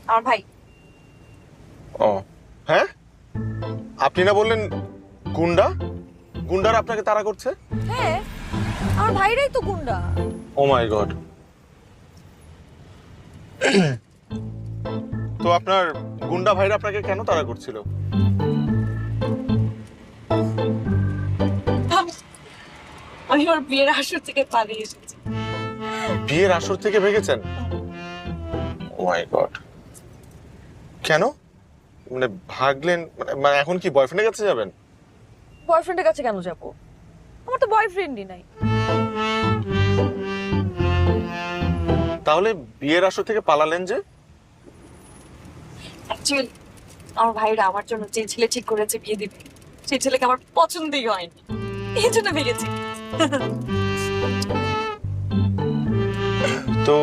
আমার ভাই। ও হ্যাঁ, আপনি না বললেন গুন্ডা? গুন্ডারা আপনাকে তাড়া করছে? হ্যাঁ, আমার ভাইরাই তো গুন্ডা। ও মাই গড। তো আপনার গুন্ডা ভাইরা আপনাকে কেন তাড়া করছিল? আমি ওর বিয়ের আসর থেকে পালিয়ে এসেছি। বিয়ের আসর থেকে ভেগেছেন? ও মাই গড। কেন? মানে ভাগলেন মানে এখন কি বয়ফ্রেন্ডের কাছে যাবেন? বয়ফ্রেন্ডের কাছে কেন যাব? আমার তো বয়ফ্রেন্ডই নাই। তাহলে বিয়ের আসর থেকে পালালেন যে? অ্যাকচুয়ালি আমার ভাইরা আমার জন্য যে ছেলে ঠিক করেছে বিয়ে দিবে, সেই ছেলেকে আমার পছন্দই হয়নি, এই জন্য ভেগেছি। তো